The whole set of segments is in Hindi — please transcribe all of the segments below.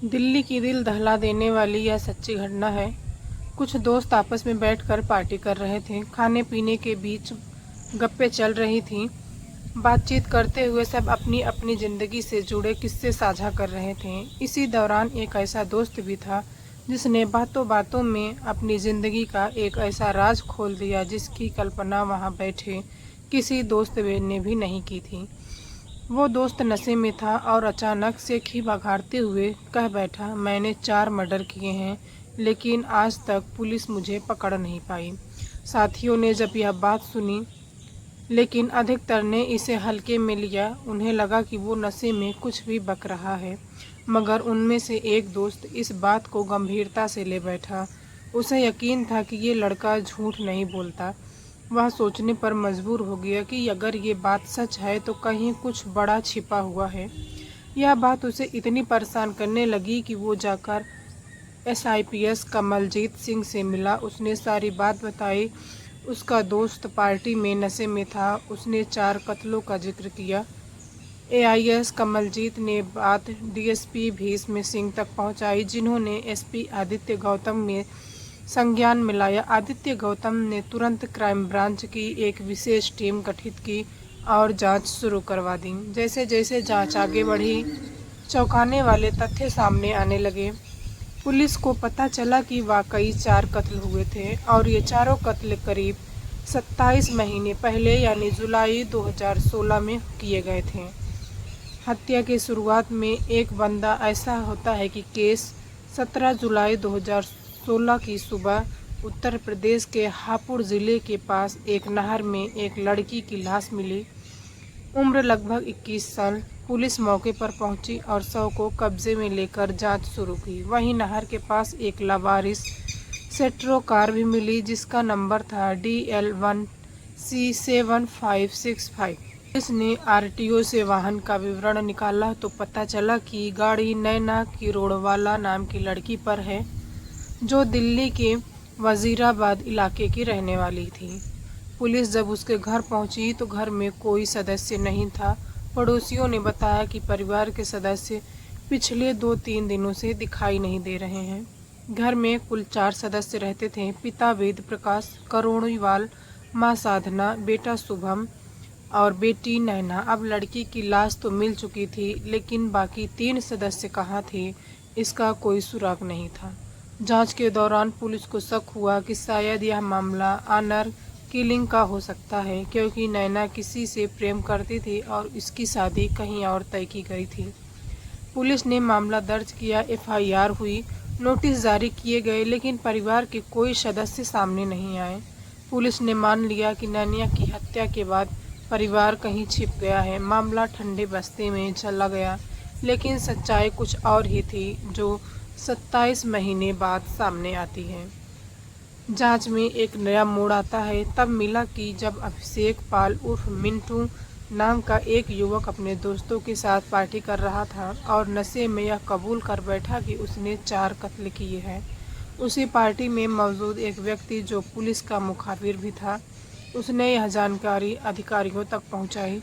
दिल्ली की दिल दहला देने वाली यह सच्ची घटना है। कुछ दोस्त आपस में बैठकर पार्टी कर रहे थे। खाने पीने के बीच गप्पे चल रही थीं। बातचीत करते हुए सब अपनी अपनी ज़िंदगी से जुड़े किस्से साझा कर रहे थे। इसी दौरान एक ऐसा दोस्त भी था जिसने बातों बातों में अपनी ज़िंदगी का एक ऐसा राज खोल दिया जिसकी कल्पना वहाँ बैठे किसी दोस्त ने भी नहीं की थी। वो दोस्त नशे में था और अचानक से खी बघाड़ते हुए कह बैठा, मैंने 4 मर्डर किए हैं, लेकिन आज तक पुलिस मुझे पकड़ नहीं पाई। साथियों ने जब यह बात सुनी, लेकिन अधिकतर ने इसे हल्के में लिया। उन्हें लगा कि वो नशे में कुछ भी बक रहा है, मगर उनमें से एक दोस्त इस बात को गंभीरता से ले बैठा। उसे यकीन था कि ये लड़का झूठ नहीं बोलता। वह सोचने पर मजबूर हो गया कि अगर ये बात सच है तो कहीं कुछ बड़ा छिपा हुआ है। यह बात उसे इतनी परेशान करने लगी कि वो जाकर SIPS कमलजीत सिंह से मिला। उसने सारी बात बताई। उसका दोस्त पार्टी में नशे में था। उसने 4 कत्लों का जिक्र किया। AIS कमलजीत ने बात DSP भीष्म सिंह तक पहुंचाई, जिन्होंने SP आदित्य गौतम में संज्ञान में लाया। आदित्य गौतम ने तुरंत क्राइम ब्रांच की एक विशेष टीम गठित की और जांच शुरू करवा दी। जैसे जैसे जांच आगे बढ़ी, चौंकाने वाले तथ्य सामने आने लगे। पुलिस को पता चला कि वाकई 4 कत्ल हुए थे और ये चारों कत्ल करीब 27 महीने पहले यानी जुलाई 2016 में किए गए थे। हत्या की शुरुआत में एक बंदा ऐसा होता है कि केस 17 जुलाई 2016 की सुबह उत्तर प्रदेश के हापुड़ ज़िले के पास एक नहर में एक लड़की की लाश मिली। उम्र लगभग 21 साल। पुलिस मौके पर पहुंची और शव को कब्जे में लेकर जांच शुरू की। वहीं नहर के पास एक लावारिस सेट्रो कार भी मिली, जिसका नंबर था DL1C7565। पुलिस ने RTO से वाहन का विवरण निकाला तो पता चला कि गाड़ी नैना किरोड़वाला नाम की लड़की पर है, जो दिल्ली के वजीराबाद इलाके की रहने वाली थी। पुलिस जब उसके घर पहुंची तो घर में कोई सदस्य नहीं था। पड़ोसियों ने बताया कि परिवार के सदस्य पिछले 2-3 दिनों से दिखाई नहीं दे रहे हैं। घर में कुल 4 सदस्य रहते थे। पिता वेद प्रकाश करोड़ीवाल, माँ साधना, बेटा शुभम और बेटी नैना। अब लड़की की लाश तो मिल चुकी थी, लेकिन बाकी 3 सदस्य कहाँ थे, इसका कोई सुराग नहीं था। जांच के दौरान पुलिस को शक हुआ कि शायद यह मामला ऑनर किलिंग का हो सकता है, क्योंकि नैना किसी से प्रेम करती थी और इसकी शादी कहीं और तय की गई थी। पुलिस ने मामला दर्ज किया, FIR हुई, नोटिस जारी किए गए, लेकिन परिवार के कोई सदस्य सामने नहीं आए। पुलिस ने मान लिया कि नैना की हत्या के बाद परिवार कहीं छिप गया है। मामला ठंडे बस्ते में चला गया, लेकिन सच्चाई कुछ और ही थी, जो 27 महीने बाद सामने आती है। जांच में एक नया मोड़ आता है। तब मिला कि जब अभिषेक पाल उर्फ मिंटू नाम का एक युवक अपने दोस्तों के साथ पार्टी कर रहा था और नशे में यह कबूल कर बैठा कि उसने 4 कत्ल किए हैं। उसी पार्टी में मौजूद एक व्यक्ति जो पुलिस का मुखाबिर भी था, उसने यह जानकारी अधिकारियों तक पहुंचाई।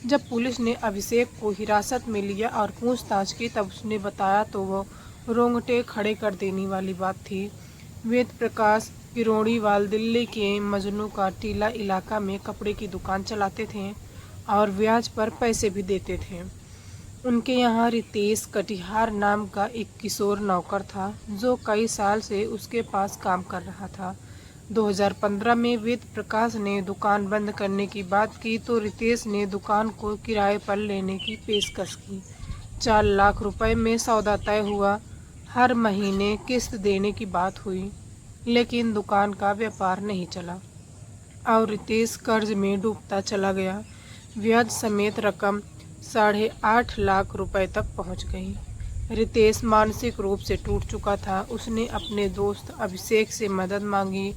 जब पुलिस ने अभिषेक को हिरासत में लिया और पूछताछ की, तब उसने बताया तो वो रोंगटे खड़े कर देने वाली बात थी। वेद प्रकाश किरोड़ीवाल दिल्ली के मजनू का टीला इलाका में कपड़े की दुकान चलाते थे और ब्याज पर पैसे भी देते थे। उनके यहाँ रितेश कटिहार नाम का एक किशोर नौकर था, जो कई साल से उसके पास काम कर रहा था। 2015 में वेद प्रकाश ने दुकान बंद करने की बात की तो रितेश ने दुकान को किराए पर लेने की पेशकश की। 4 लाख रुपए में सौदा तय हुआ। हर महीने किस्त देने की बात हुई, लेकिन दुकान का व्यापार नहीं चला और रितेश कर्ज में डूबता चला गया। ब्याज समेत रकम 8.5 लाख रुपए तक पहुंच गई। रितेश मानसिक रूप से टूट चुका था। उसने अपने दोस्त अभिषेक से मदद मांगी।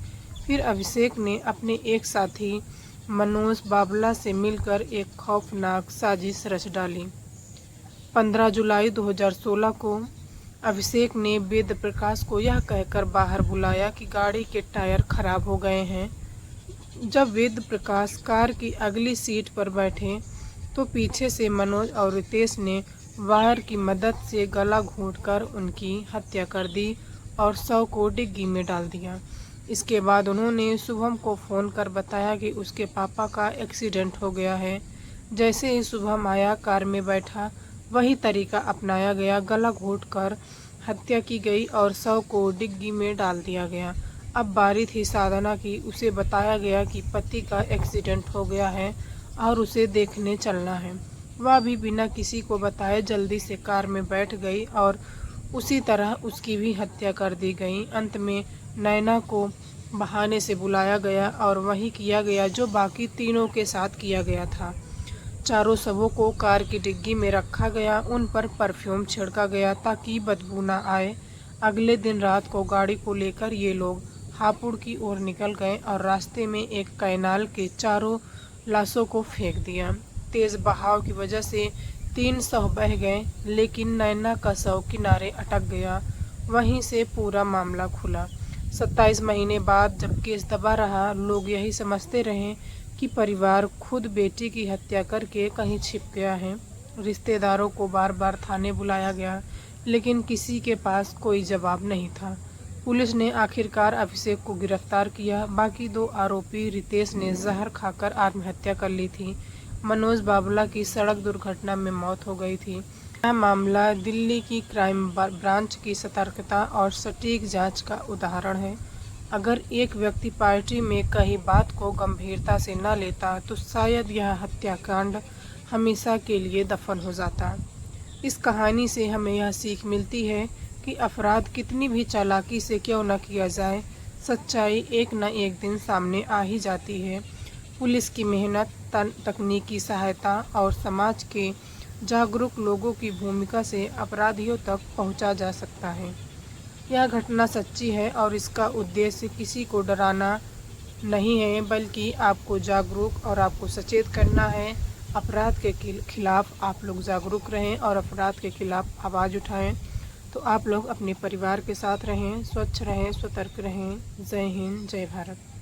फिर अभिषेक ने अपने एक साथी मनोज बाबला से मिलकर एक खौफनाक साजिश रच डाली। 15 जुलाई 2016 को अभिषेक ने वेद प्रकाश को यह कहकर बाहर बुलाया कि गाड़ी के टायर खराब हो गए हैं। जब वेद प्रकाश कार की अगली सीट पर बैठे तो पीछे से मनोज और रितेश ने वायर की मदद से गला घोंटकर उनकी हत्या कर दी और शव को डिग्गी में डाल दिया। इसके बाद उन्होंने शुभम को फ़ोन कर बताया कि उसके पापा का एक्सीडेंट हो गया है। जैसे ही शुभम आया, कार में बैठा, वही तरीका अपनाया गया। गला घोंटकर हत्या की गई और शव को डिग्गी में डाल दिया गया। अब बारी थी साधना की। उसे बताया गया कि पति का एक्सीडेंट हो गया है और उसे देखने चलना है। वह भी बिना किसी को बताए जल्दी से कार में बैठ गई और उसी तरह उसकी भी हत्या कर दी गई। अंत में नैना को बहाने से बुलाया गया और वही किया गया जो बाकी तीनों के साथ किया गया था। चारों शवों को कार की डिग्गी में रखा गया। उन पर परफ्यूम छिड़का गया ताकि बदबू न आए। अगले दिन रात को गाड़ी को लेकर ये लोग हापुड़ की ओर निकल गए और रास्ते में एक कैनाल के चारों लाशों को फेंक दिया। तेज बहाव की वजह से 3 शव बह गए, लेकिन नैना का शव किनारे अटक गया। वहीं से पूरा मामला खुला। 27 महीने बाद जब केस दबा रहा, लोग यही समझते रहे कि परिवार खुद बेटी की हत्या करके कहीं छिप गया है। रिश्तेदारों को बार बार थाने बुलाया गया, लेकिन किसी के पास कोई जवाब नहीं था। पुलिस ने आखिरकार अभिषेक को गिरफ्तार किया। बाकी 2 आरोपी, रितेश ने जहर खाकर आत्महत्या कर ली थी। मनोज बाबला की सड़क दुर्घटना में मौत हो गई थी। यह मामला दिल्ली की क्राइम ब्रांच की सतर्कता और सटीक जांच का उदाहरण है। अगर एक व्यक्ति पार्टी में कही बात को गंभीरता से न लेता तो शायद यह हत्याकांड हमेशा के लिए दफन हो जाता। इस कहानी से हमें यह सीख मिलती है कि अपराध कितनी भी चालाकी से क्यों न किया जाए, सच्चाई एक न एक दिन सामने आ ही जाती है। पुलिस की मेहनत, तकनीकी सहायता और समाज के जागरूक लोगों की भूमिका से अपराधियों तक पहुंचा जा सकता है। यह घटना सच्ची है और इसका उद्देश्य किसी को डराना नहीं है, बल्कि आपको जागरूक और आपको सचेत करना है। अपराध के खिलाफ आप लोग जागरूक रहें और अपराध के खिलाफ आवाज़ उठाएं। तो आप लोग अपने परिवार के साथ रहें, स्वच्छ रहें, सतर्क रहें। जय हिंद, जय भारत।